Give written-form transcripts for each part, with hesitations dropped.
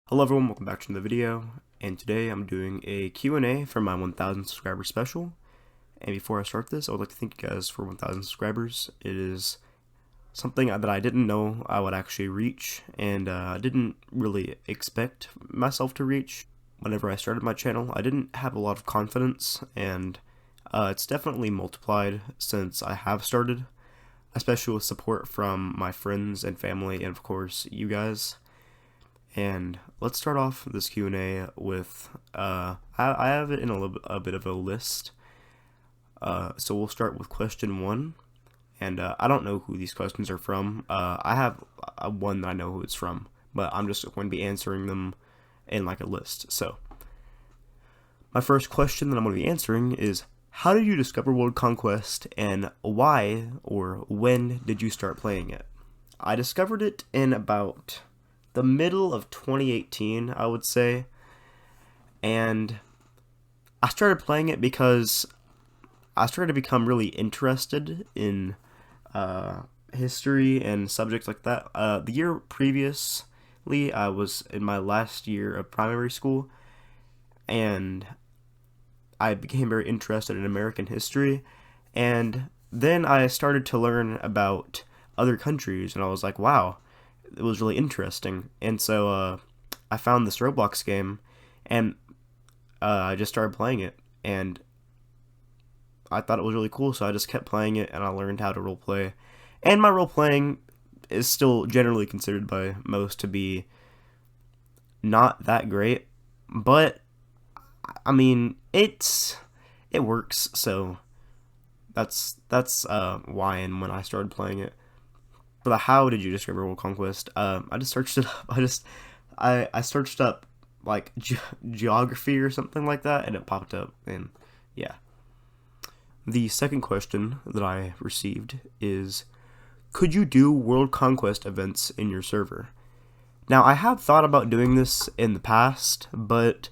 Hello everyone, welcome back to the video, and today I'm doing a Q&A for my 1000 subscriber special. And before I start this, I would like to thank you guys for 1000 subscribers. It is something that I didn't know I would actually reach, and I didn't really expect myself to reach. Whenever I started my channel, I didn't have a lot of confidence, and it's definitely multiplied since I have started, especially with support from my friends and family, and of course, you guys. And let's start off this Q&A with, I have it in a bit of a list. So we'll start with question 1. And I don't know who these questions are from. I have one that I know who it's from, but I'm just going to be answering them in like a list. So my first question that I'm going to be answering is, how did you discover World Conquest, and why or when did you start playing it? I discovered it in about the middle of 2018, I would say, and I started playing it because I started to become really interested in history and subjects like that. The year previously, I was in my last year of primary school, and I became very interested in American history, and then I started to learn about other countries, and I was like, wow, it was really interesting. And so I found this Roblox game, and I just started playing it, and I thought it was really cool, so I just kept playing it, and I learned how to roleplay. And my roleplaying is still generally considered by most to be not that great, but I mean, it works, so that's why and when I started playing it. For the how did you discover World Conquest? I just searched it up. I searched up like geography or something like that, and it popped up. And yeah. The second question that I received is, could you do World Conquest events in your server? Now, I have thought about doing this in the past, but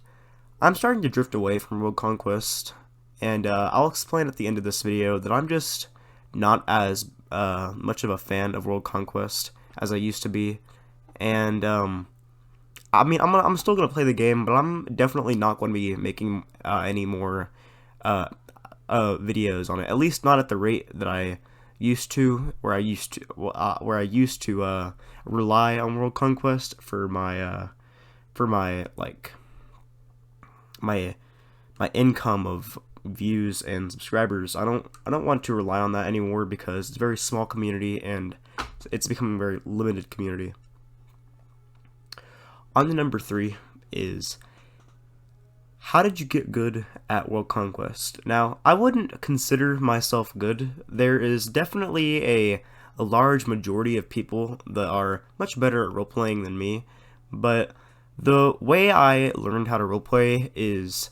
I'm starting to drift away from World Conquest, and I'll explain at the end of this video that I'm just not as much of a fan of World Conquest as I used to be, and I mean, I'm still gonna play the game, but I'm definitely not going to be making any more videos on it. At least not at the rate that I used to, where I used to rely on World Conquest for my like my income of views and subscribers. I don't want to rely on that anymore because it's a very small community and it's becoming a very limited community. On to number 3 is, how did you get good at World Conquest? Now, I wouldn't consider myself good. There is definitely a large majority of people that are much better at role-playing than me, but the way I learned how to roleplay is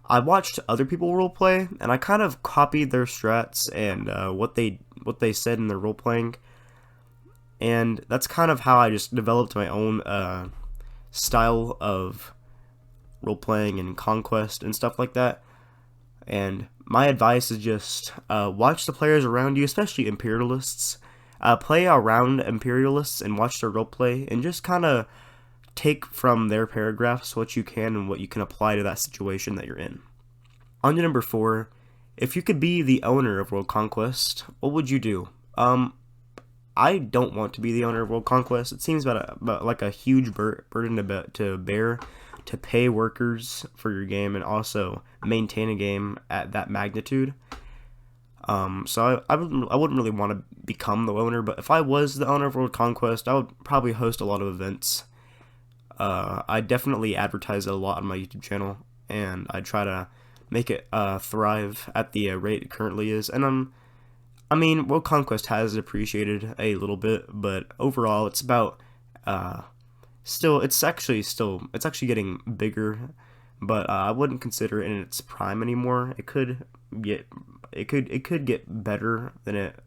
I watched other people roleplay, and I kind of copied their strats and what they said in their roleplaying, and that's kind of how I just developed my own style of roleplaying and conquest and stuff like that. And my advice is just watch the players around you, especially imperialists. Play around imperialists and watch their roleplay, and just kind of take from their paragraphs what you can and what you can apply to that situation that you're in. On to number 4, if you could be the owner of World Conquest, what would you do? I don't want to be the owner of World Conquest. It seems about like a huge burden to bear, to pay workers for your game and also maintain a game at that magnitude. So I wouldn't really want to become the owner, but if I was the owner of World Conquest, I would probably host a lot of events. I definitely advertise it a lot on my YouTube channel, and I try to make it thrive at the rate it currently is. And I mean, World Conquest has appreciated a little bit, but overall, it's about it's actually getting bigger. But I wouldn't consider it in its prime anymore. It could get better than it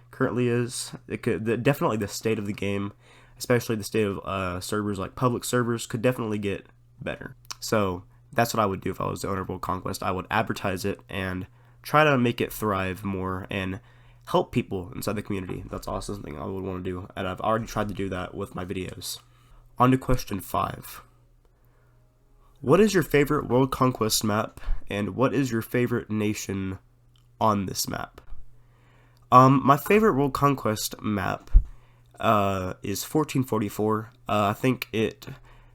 currently is. Definitely the state of the game, especially the state of servers, like public servers, could definitely get better. So that's what I would do if I was the owner of World Conquest. I would advertise it and try to make it thrive more and help people inside the community. That's also something I would want to do, and I've already tried to do that with my videos. On to question 5. What is your favorite world conquest map, and what is your favorite nation on this map? My favorite world conquest map is 1444. I think it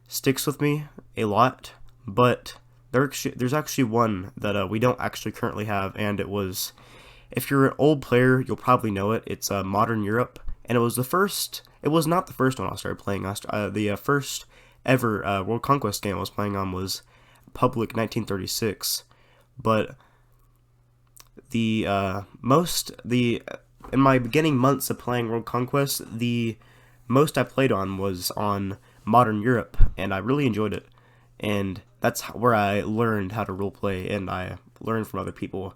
sticks with me a lot, but there's actually one that we don't actually currently have, and it was, if you're an old player, you'll probably know it. It's Modern Europe, and it was the first. It was not the first one I started playing. The first ever world conquest game I was playing on was Public 1936, but in my beginning months of playing World Conquest, the most I played on was on Modern Europe, and I really enjoyed it. And that's where I learned how to roleplay, and I learned from other people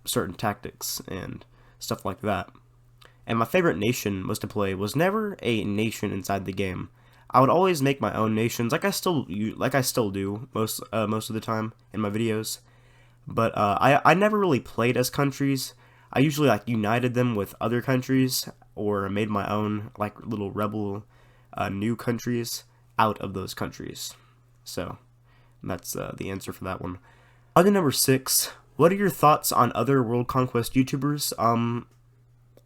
certain tactics and stuff like that. And my favorite nation was to play was never a nation inside the game. I would always make my own nations, like I still do most of the time in my videos. But I never really played as countries. I usually like united them with other countries or made my own like little rebel new countries out of those countries. So that's the answer for that one. Other number 6. What are your thoughts on other World Conquest YouTubers?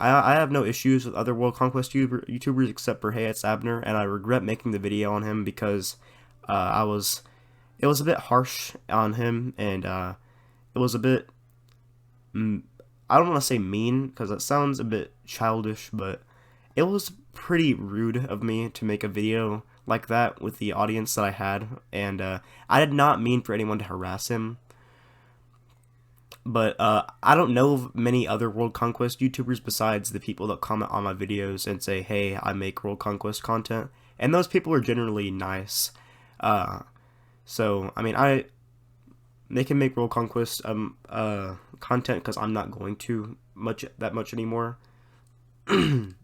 I have no issues with other World Conquest YouTubers except for Hey It's Abner, and I regret making the video on him because it was a bit harsh on him, and it was a bit, I don't want to say mean because it sounds a bit childish, but it was pretty rude of me to make a video like that with the audience that I had, and I did not mean for anyone to harass him. But I don't know of many other World Conquest YouTubers besides the people that comment on my videos and say, hey, I make World Conquest content. And those people are generally nice. So, I mean, they can make World Conquest content because I'm not going to that much anymore. and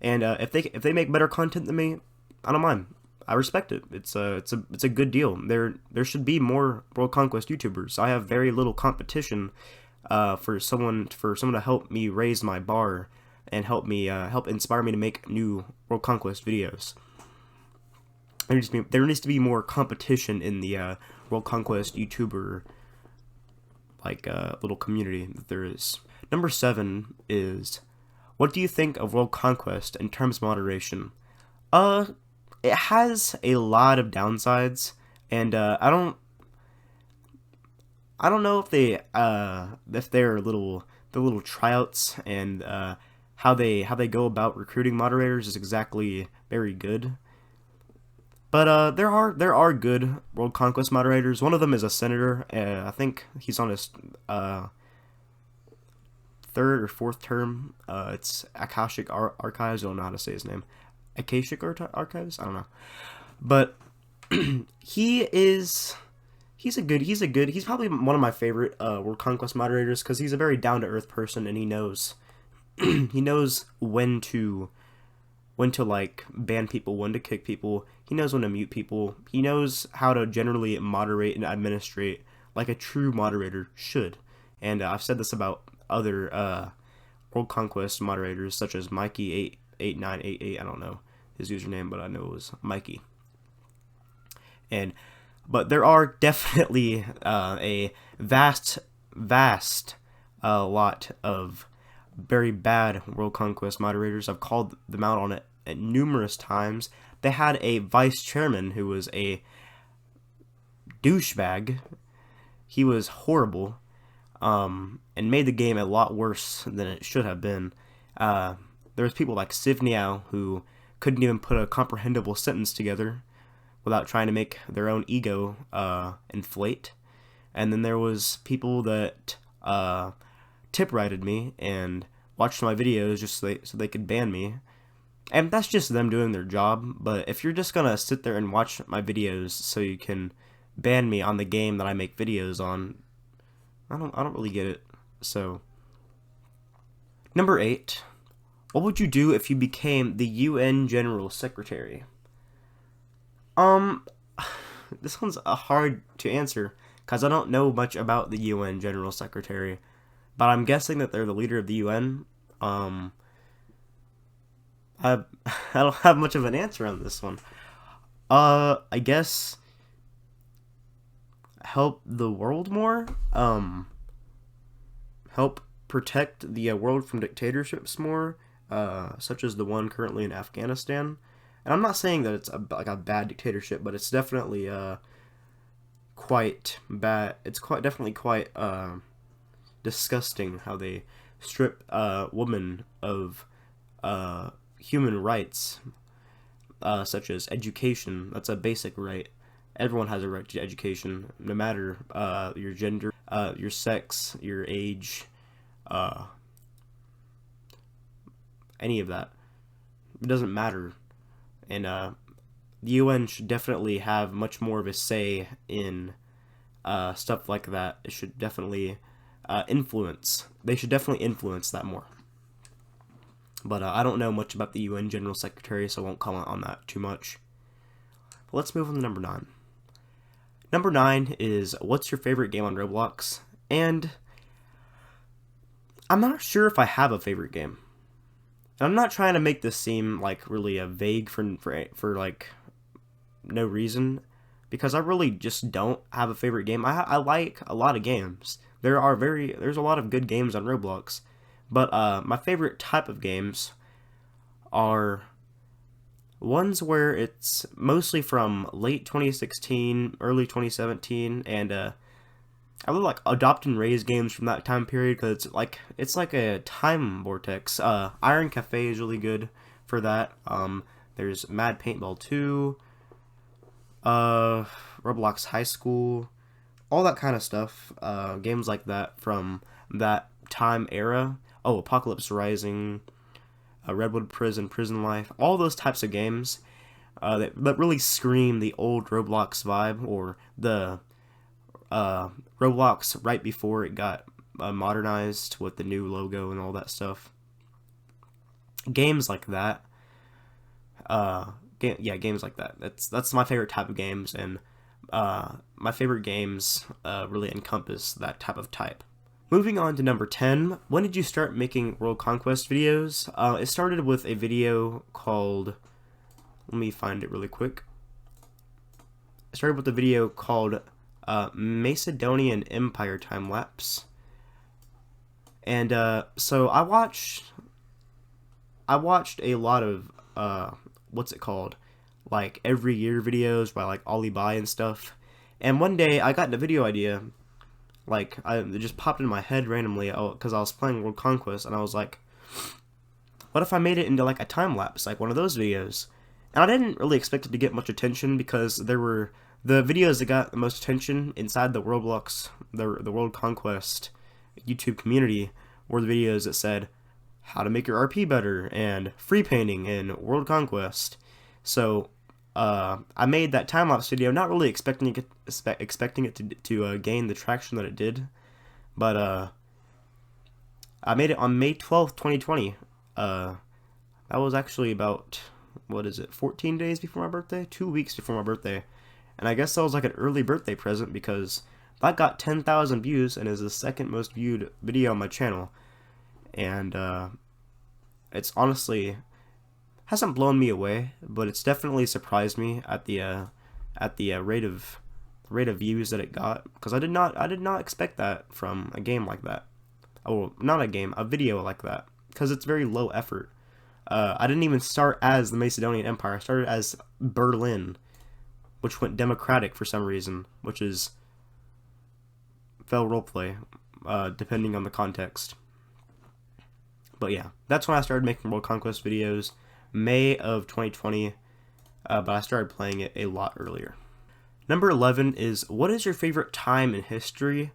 if they make better content than me, I don't mind. I respect it. It's a good deal. There should be more World Conquest YouTubers. I have very little competition for someone to help me raise my bar and help inspire me to make new World Conquest videos. There needs to be more competition in the World Conquest YouTuber little community that there is. Number 7 is, what do you think of World Conquest in terms of moderation? It has a lot of downsides, and I don't know if they're little tryouts and how they go about recruiting moderators is exactly very good. But there are good World Conquest moderators. One of them is a senator. I think he's on his 3rd or 4th term. It's Akashic Archives. I don't know how to say his name. Akashic Archives? I don't know. But he's probably one of my favorite World Conquest moderators because he's a very down-to-earth person, and he knows when to like ban people, when to kick people. He knows when to mute people. He knows how to generally moderate and administrate like a true moderator should. And I've said this about other World Conquest moderators such as Mikey8988. I don't know his username, but I know it was Mikey. But there are definitely a vast lot of very bad World Conquest moderators. I've called them out on it at numerous times. They had a vice chairman who was a douchebag. He was horrible, and made the game a lot worse than it should have been. There was people like Sivniao who couldn't even put a comprehensible sentence together without trying to make their own ego inflate. And then there was people that tip-righted me and watched my videos just so they could ban me. And that's just them doing their job. But if you're just gonna sit there and watch my videos so you can ban me on the game that I make videos on, I don't really get it. So, number 8. What would you do if you became the UN General Secretary? This one's hard to answer because I don't know much about the UN General Secretary, but I'm guessing that they're the leader of the UN. I don't have much of an answer on this one. I guess help the world more. Help protect the world from dictatorships more, such as the one currently in Afghanistan. And I'm not saying that it's like a bad dictatorship, but it's definitely quite bad. It's quite definitely quite disgusting how they strip women of human rights, such as education. That's a basic right. Everyone has a right to education, no matter your gender, your sex, your age, any of that. It doesn't matter. And the UN should definitely have much more of a say in stuff like that. It should definitely influence. They should definitely influence that more. But I don't know much about the UN General Secretary, so I won't comment on that too much. But let's move on to number 9. Number 9 is, what's your favorite game on Roblox? And I'm not sure if I have a favorite game. And I'm not trying to make this seem like really a vague for like no reason, because I really just don't have a favorite game. I like a lot of games. There's a lot of good games on Roblox, but my favorite type of games are ones where it's mostly from late 2016, early 2017, and I really like adopt and raise games from that time period because it's like a time vortex. Iron Cafe is really good for that. There's Mad Paintball 2, Roblox High School, all that kind of stuff. Games like that from that time era. Oh, Apocalypse Rising, Redwood Prison, Prison Life, all those types of games that really scream the old Roblox vibe, or the Roblox right before it got modernized with the new logo and all that stuff. Games like that. Games like that. That's my favorite type of games, and my favorite games really encompass that type. Moving on to number 10, when did you start making World Conquest videos? It started with a video called, let me find it really quick. It started with a video called Macedonian Empire Time Lapse. And so I watched a lot of what's it called? Like every year videos by like Ollie Bai and stuff. And one day I got a video idea. Like it just popped in my head randomly because I was playing World Conquest, and I was like, what if I made it into like a time lapse, like one of those videos? And I didn't really expect it to get much attention, because there were the videos that got the most attention inside the Roblox, the World Conquest YouTube community, were the videos that said how to make your RP better and free painting in World Conquest. So I made that time lapse video, not really expecting it to gain the traction that it did, but I made it on May 12th, 2020. That was actually about, 14 days before my birthday? 2 weeks before my birthday. And I guess that was like an early birthday present, because that got 10,000 views and is the second most viewed video on my channel. And it's honestly hasn't blown me away, but it's definitely surprised me at the rate of views that it got, because I did not expect that from a game like that. Oh, not a game, a video like that, because it's very low effort. I didn't even start as the Macedonian Empire. I started as Berlin, which went democratic for some reason, which is fell roleplay, depending on the context. But yeah, that's when I started making World Conquest videos, May of 2020, but I started playing it a lot earlier. Number 11 is, what is your favorite time in history?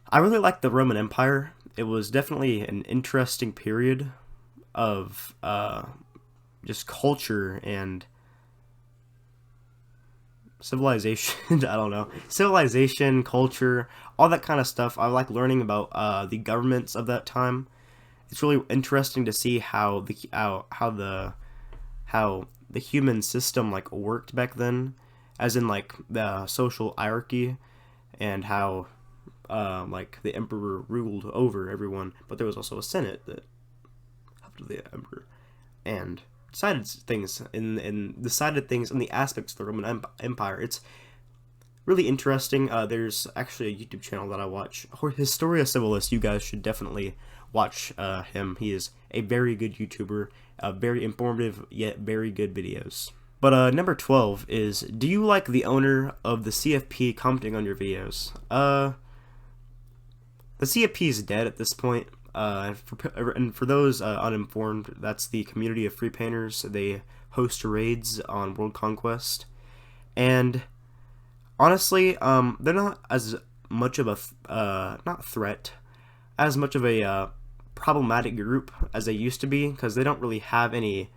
I really like the Roman Empire. It was definitely an interesting period of just culture and civilization. I don't know, civilization, culture, all that kind of stuff. I like learning about the governments of that time. It's really interesting to see how the human system like worked back then, as in like the social hierarchy, and how like the emperor ruled over everyone, but there was also a senate that helped the emperor, and things in decided things in the aspects of the Roman Empire. It's really interesting. There's actually a YouTube channel that I watch, Historia Civilis. You guys should definitely watch him. He is a very good YouTuber, very informative yet very good videos. But number 12 is, do you like the owner of the CFP commenting on your videos? The CFP is dead at this point. And for those uninformed, that's the community of free painters. They host raids on World Conquest, and honestly, they're not as much of a not threat, as much of a problematic group as they used to be, because they don't really have any.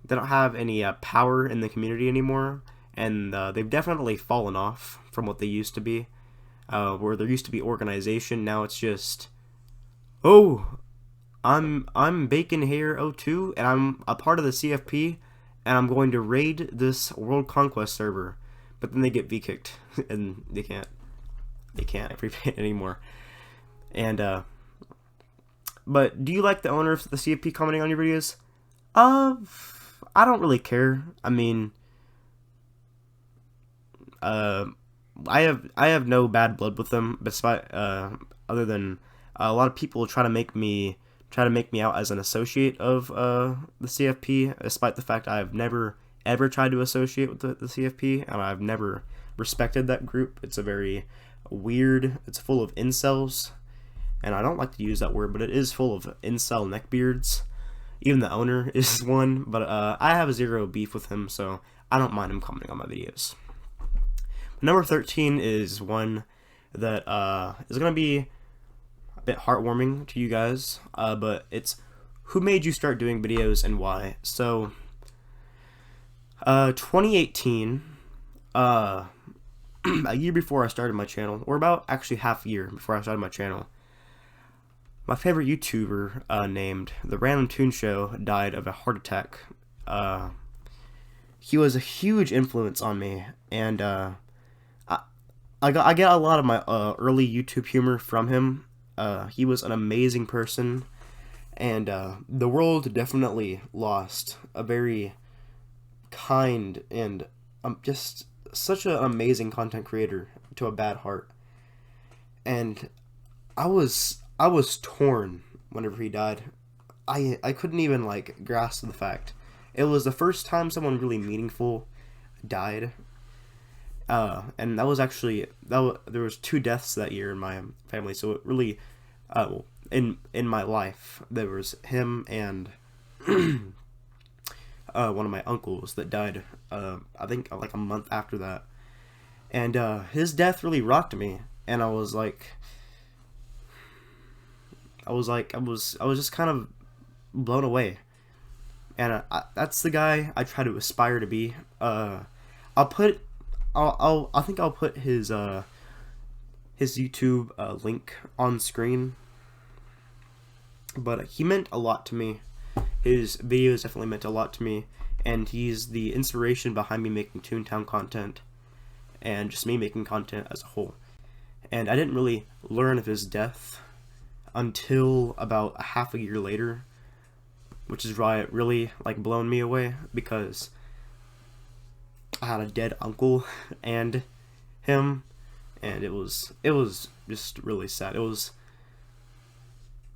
They don't have any power in the community anymore, and they've definitely fallen off from what they used to be. Where there used to be organization, now it's just, oh, I'm Bacon Hair 02, and I'm a part of the CFP, and I'm going to raid this World Conquest server. But then they get v-kicked, and they can't free paint anymore. And but do you like the owner of the CFP commenting on your videos? I don't really care. I mean, I have no bad blood with them, despite other than a lot of people try to make me out as an associate of the CFP, despite the fact I've never ever tried to associate with the CFP, and I've never respected that group. It's a very weird. It's full of incels, and I don't like to use that word, but it is full of incel neckbeards. Even the owner is one, but I have zero beef with him, so I don't mind him commenting on my videos. Number 13 is one that is going to be a bit heartwarming to you guys, but it's, who made you start doing videos and why? So, 2018, a year before I started my channel, or about actually half a year before I started my channel, my favorite YouTuber named The Random Toon Show died of a heart attack. He was a huge influence on me, and I get a lot of my early YouTube humor from him. He was an amazing person, and the world definitely lost a very kind and just such an amazing content creator to a bad heart. And I was torn whenever he died. I couldn't even like grasp the fact. It was the first time someone really meaningful died. And that was actually, there was 2 deaths that year in my family, so it really, in my life, there was him and one of my uncles that died, I think like a month after that. And his death really rocked me, and I was just kind of blown away. And that's the guy I try to aspire to be. I think I'll put his YouTube link on screen. But he meant a lot to me. His videos definitely meant a lot to me, and he's the inspiration behind me making Toontown content, and just me making content as a whole. And I didn't really learn of his death until about a half a year later, which is why it really like blown me away, because I had a dead uncle and him, and it was just really sad. It was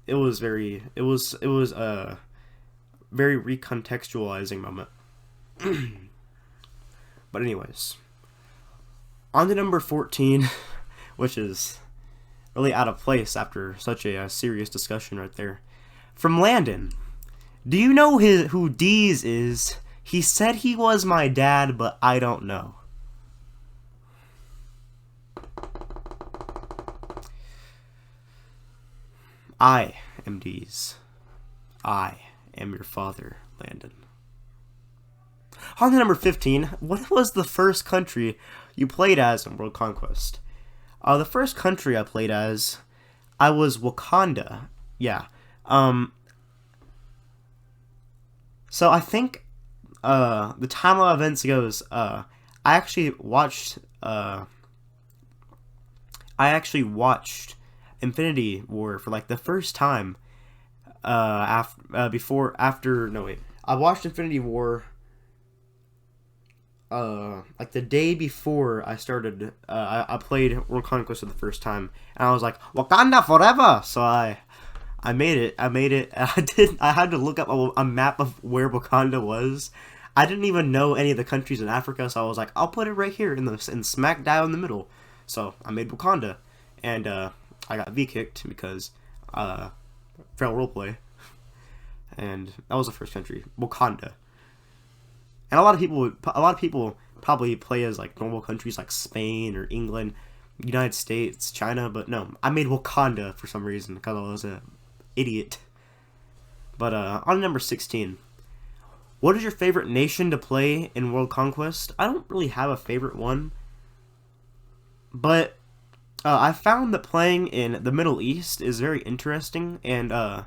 a very recontextualizing moment. But anyways, on to number 14, which is really out of place after such a serious discussion right there. From Landon, do you know who Deez is? He said he was my dad, but I don't know. I am Deez. I am your father, Landon. On to number 15, what was the first country you played as in World Conquest? The first country I played as, I was Wakanda. Yeah. So I think the timeline of events goes, I actually watched Infinity War for like the first time after I watched Infinity War like the day before I started. I played World Conquest for the first time, and I was like, Wakanda forever. So I made it. I had to look up a map of where Wakanda was. I didn't even know any of the countries in Africa, so I was like, I'll put it right here in smack down in the middle. So I made Wakanda, and I got V kicked because fail roleplay, and that was the first country, Wakanda. And a lot of people probably play as like normal countries like Spain or England, United States, China, but no, I made Wakanda for some reason because I was an idiot. But on number 16, what is your favorite nation to play in World Conquest? I don't really have a favorite one, but I found that playing in the Middle East is very interesting, and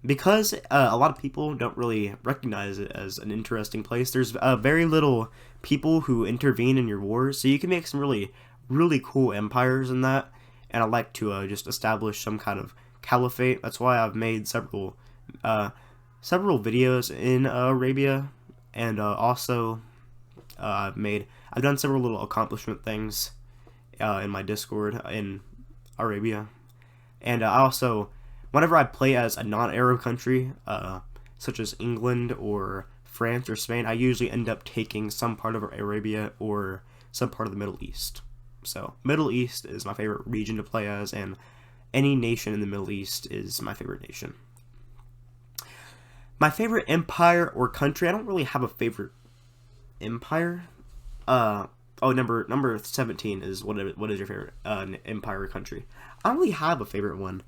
because a lot of people don't really recognize it as an interesting place, there's very little people who intervene in your wars, so you can make some really cool empires in that, and I like to just establish some kind of caliphate. That's why I've made several videos in Arabia, and also I've done several little accomplishment things in my Discord in Arabia, and I also, whenever I play as a non-Arab country, such as England or France or Spain, I usually end up taking some part of Arabia or some part of the Middle East. So Middle East is my favorite region to play as, and any nation in the Middle East is my favorite nation. My favorite empire or country, I don't really have a favorite empire. Number 17 is what is your favorite empire or country? I don't really have a favorite one,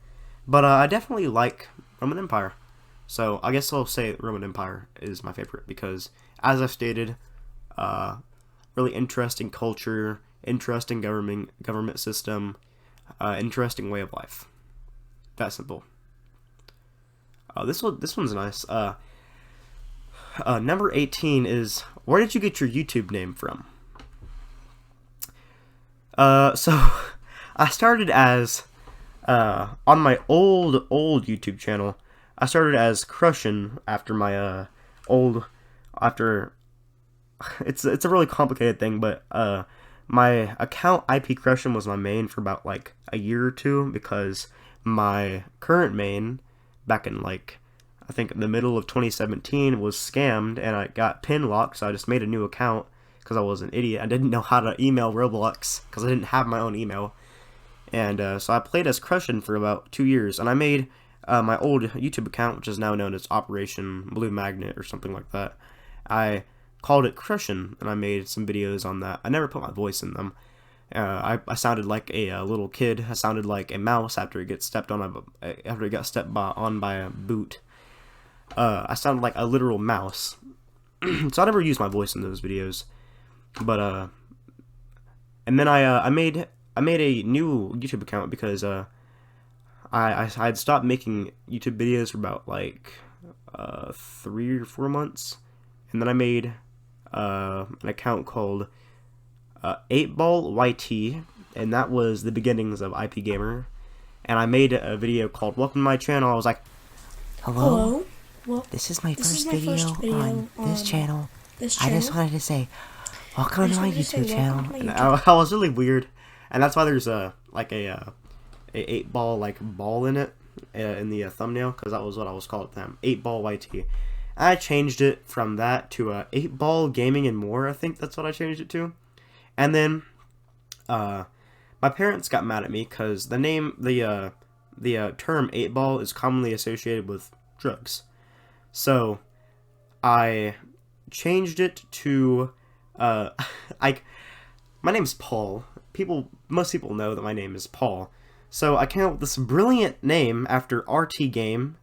but I definitely like Roman Empire. So I guess I'll say Roman Empire is my favorite because, as I've stated, really interesting culture, interesting government system, interesting way of life. That simple. This one's nice. Number 18 is, where did you get your YouTube name from? So I started as on my old YouTube channel. I started as Crushin after my it's a really complicated thing, but my account IP Crushin was my main for about like a year or two, because my current main back in like I think the middle of 2017 was scammed and I got pin locked, so I just made a new account because I was an idiot. I didn't know how to email Roblox because I didn't have my own email. And so I played as Crushin for about 2 years, and I made my old YouTube account, which is now known as Operation Blue Magnet or something like that. I called it Crushin, and I made some videos on that. I never put my voice in them. I sounded like a little kid. I sounded like a mouse after it got stepped on by a boot. I sounded like a literal mouse. So I never used my voice in those videos. But and then I made a new YouTube account because I had stopped making YouTube videos for about like 3 or 4 months, and then I made an account called 8ball YT, and that was the beginnings of IPgamer. And I made a video called "Welcome to my channel." I was like, Hello. Well, this is my first video on this channel. I just wanted to say, welcome to my YouTube channel. And I was really weird, and that's why there's a 8-ball like ball in it in the thumbnail, because that was what I was called at the time, 8ball YT. I changed it from that to 8ball gaming and more. I think that's what I changed it to. And then my parents got mad at me because the term 8ball is commonly associated with drugs. So I changed it to my name's Paul. Most people know that my name is Paul. So I came up with this brilliant name after RT Game.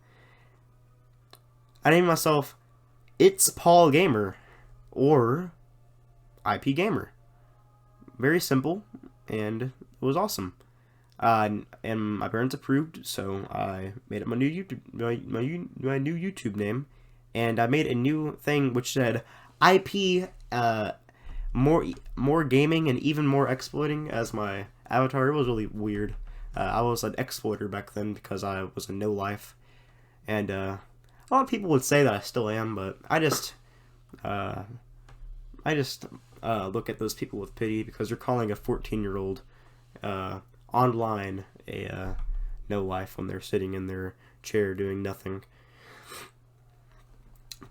I named myself It's Paul Gamer, or IPgamer. Very simple, and it was awesome. And my parents approved, so I made it my new YouTube name, and I made a new thing which said IP more gaming and even more exploiting as my avatar. It was really weird. I was an exploiter back then because I was a no life, and A lot of people would say that I still am, but uh, I just look at those people with pity because they're calling a 14-year-old online a no life when they're sitting in their chair doing nothing.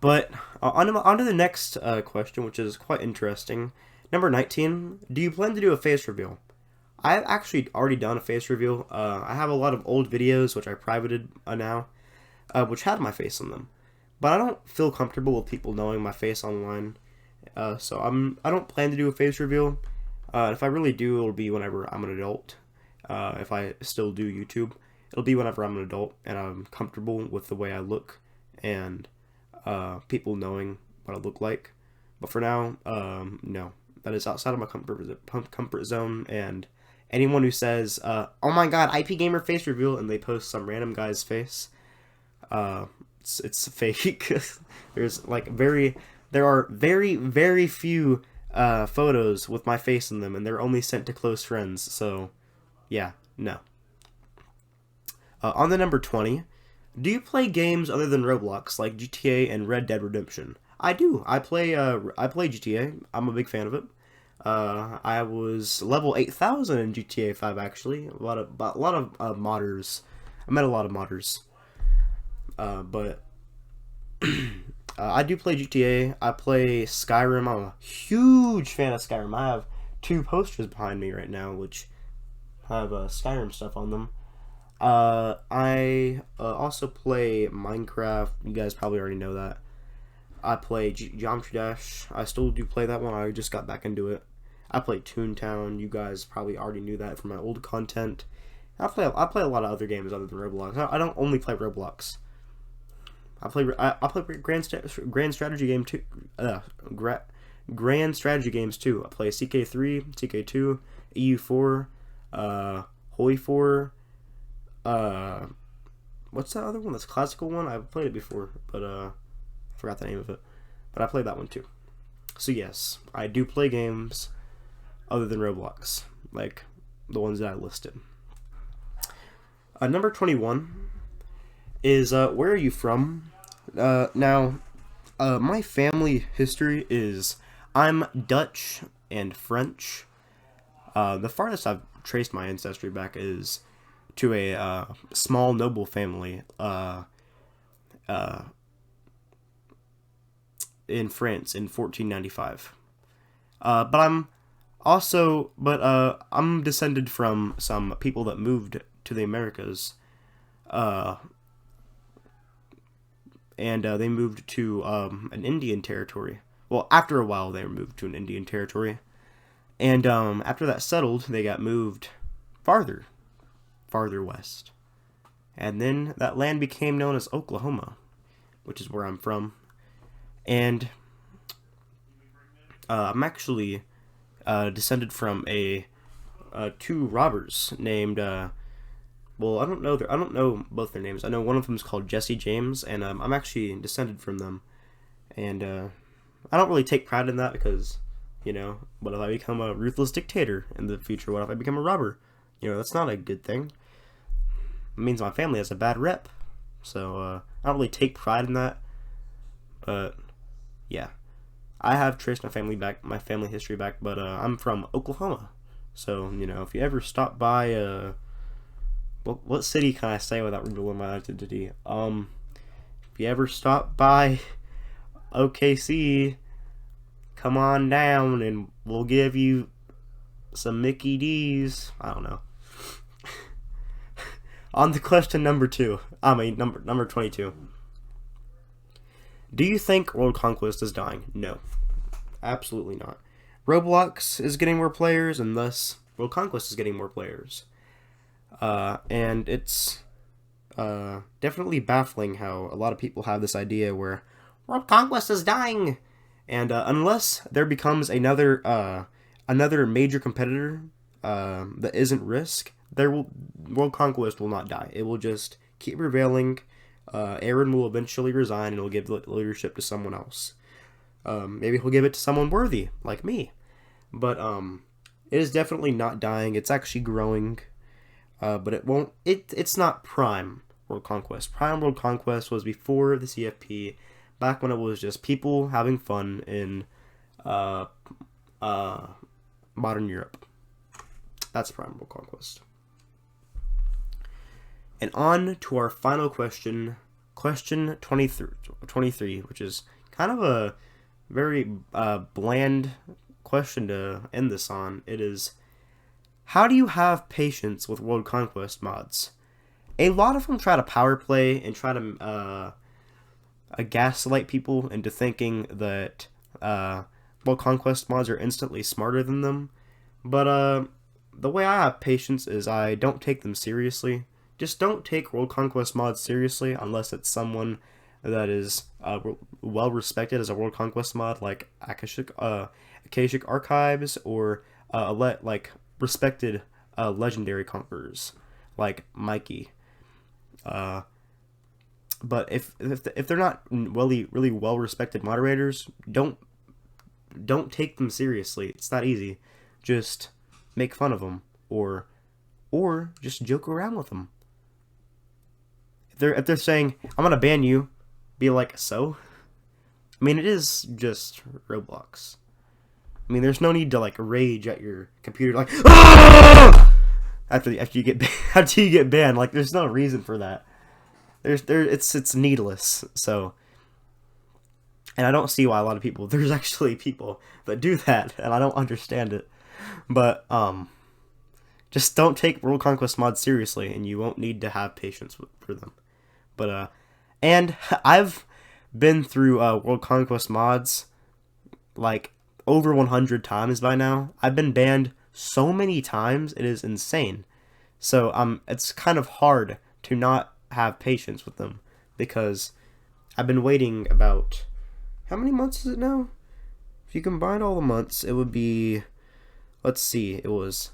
But on to the next question, which is quite interesting. Number 19, do you plan to do a face reveal? I've actually already done a face reveal. I have a lot of old videos, which I privated now, which had my face on them. But I don't feel comfortable with people knowing my face online. So I don't plan to do a face reveal. If I really do, it'll be whenever I'm an adult. If I still do YouTube, it'll be whenever I'm an adult and I'm comfortable with the way I look and people knowing what I look like. But for now, no. That is outside of my comfort zone. And anyone who says, "Oh my God, IPgamer face reveal," and they post some random guy's face, it's fake. There are very few photos with my face in them, and they're only sent to close friends. So, yeah, no. On the number 20, do you play games other than Roblox like GTA and Red Dead Redemption? I do. I play GTA. I'm a big fan of it. I was level 8,000 in GTA 5 actually. A lot of modders. I met a lot of modders. But I do play GTA. I play Skyrim. I'm a huge fan of Skyrim. I have 2 posters behind me right now, which have Skyrim stuff on them. I also play Minecraft. You guys probably already know that. I play Geometry Dash. I still do play that one. I just got back into it. I play Toontown. You guys probably already knew that from my old content. I play a lot of other games other than Roblox. I don't only play Roblox. I play Grand Strategy game too. Grand Strategy games too. I play CK3, CK2, EU4, Hoi 4. What's that other one? That's a classical one. I've played it before, but I forgot the name of it. But I played that one too. So yes, I do play games other than Roblox, like the ones that I listed. Number 21 is where are you from? Now, my family history is I'm Dutch and French. The farthest I've traced my ancestry back is to a small noble family in France in 1495. I'm descended from some people that moved to the Americas, and they moved to an Indian territory. Well, after a while, they moved to an Indian territory, and after that settled, they got moved farther west, and then that land became known as Oklahoma, which is where I'm from, and I'm actually descended from two robbers named. Well, I don't know both their names. I know one of them is called Jesse James, and I'm actually descended from them. And I don't really take pride in that because, what if I become a ruthless dictator in the future? What if I become a robber? That's not a good thing. It means my family has a bad rep. So I don't really take pride in that. But yeah, I have traced my family history back. But I'm from Oklahoma. So if you ever stop by what city can I say without revealing my identity? If you ever stop by OKC, come on down and we'll give you some Mickey D's. I don't know. On to question number 22. Do you think World Conquest is dying? No. Absolutely not. Roblox is getting more players, and thus World Conquest is getting more players. And it's definitely baffling how a lot of people have this idea where World Conquest is dying, and unless there becomes another major competitor that isn't Risk, World Conquest will not die. It will just keep prevailing. Aaron will eventually resign, and will give leadership to someone else. Maybe he'll give it to someone worthy, like me. But it is definitely not dying. It's actually growing. But it won't. It's not Prime. World Conquest. Prime World Conquest was before the CFP, back when it was just people having fun in uh, modern Europe. That's Prime World Conquest. And on to our final question, question 23, which is kind of a very bland question to end this on. It is, how do you have patience with World Conquest mods? A lot of them try to power play and try to gaslight people into thinking that World Conquest mods are instantly smarter than them. But the way I have patience is I don't take them seriously. Just don't take World Conquest mods seriously unless it's someone that is well respected as a World Conquest mod, like Akashic Archives, or like respected legendary conquerors like Mikey. But if they're not really well respected moderators, don't take them seriously. It's that easy. Just make fun of them, or just joke around with them. If they're saying, I'm gonna ban you, be like, so? I mean, it is just Roblox. I mean, there's no need to like rage at your computer like "Ah!" after you get banned. Like, there's no reason for that. It's needless. So, and I don't see why a lot of people. There's actually people that do that, and I don't understand it. But just don't take World Conquest mods seriously, and you won't need to have patience for them. But and I've been through World Conquest mods like over 100 times by now. I've been banned so many times, it is insane. So it's kind of hard to not have patience with them, because I've been waiting about, how many months is it now? If you combine all the months, it would be, let's see, it was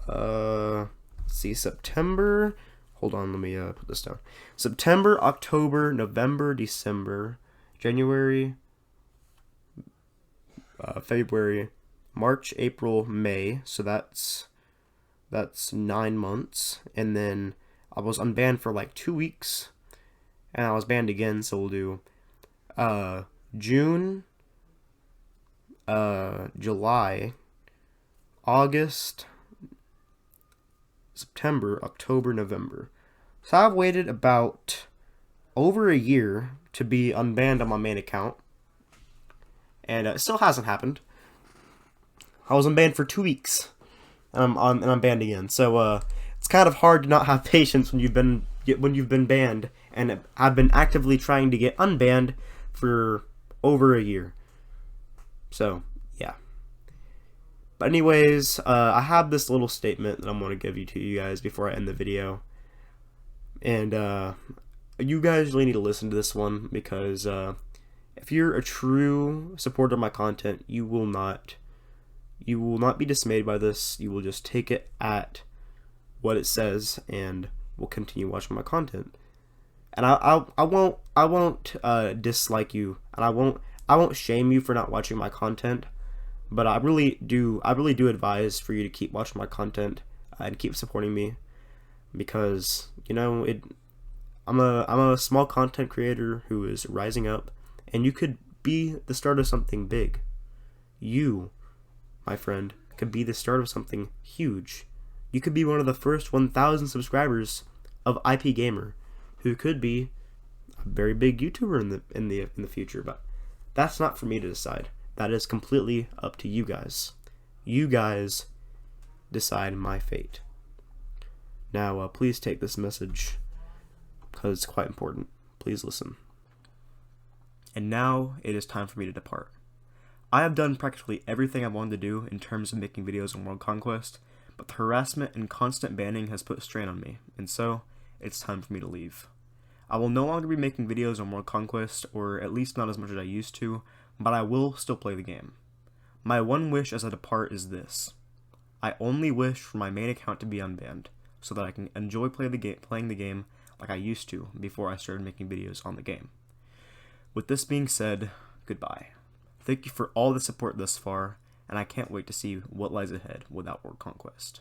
let's see, September. Hold on, let me put this down. September, October, November, December, January, February, March, April, May. So that's 9 months. And then I was unbanned for like 2 weeks, and I was banned again. So we'll do June, July, August, September, October, November. So I've waited about over a year to be unbanned on my main account, and it still hasn't happened. I was unbanned for 2 weeks, and I'm banned again. So it's kind of hard to not have patience when you've been banned, and I've been actively trying to get unbanned for over a year. So yeah. But anyways, I have this little statement that I'm going to give to you guys before I end the video. And you guys really need to listen to this one, because if you're a true supporter of my content, you will not be dismayed by this. You will just take it at what it says and will continue watching my content. And I won't dislike you, and I won't shame you for not watching my content. But I really do advise for you to keep watching my content and keep supporting me, because I'm a small content creator who is rising up, and you could be the start of something big. You, my friend, could be the start of something huge. You could be one of the first 1,000 subscribers of IPgamer, who could be a very big YouTuber in the future. But that's not for me to decide. That is completely up to you guys. You guys decide my fate. Now, please take this message, because it's quite important. Please listen. And now it is time for me to depart. I have done practically everything I wanted to do in terms of making videos on World Conquest, but the harassment and constant banning has put strain on me, and so it's time for me to leave. I will no longer be making videos on World Conquest, or at least not as much as I used to, but I will still play the game. My one wish as I depart is this. I only wish for my main account to be unbanned, so that I can enjoy playing the game like I used to before I started making videos on the game. With this being said, goodbye. Thank you for all the support thus far, and I can't wait to see what lies ahead without World Conquest.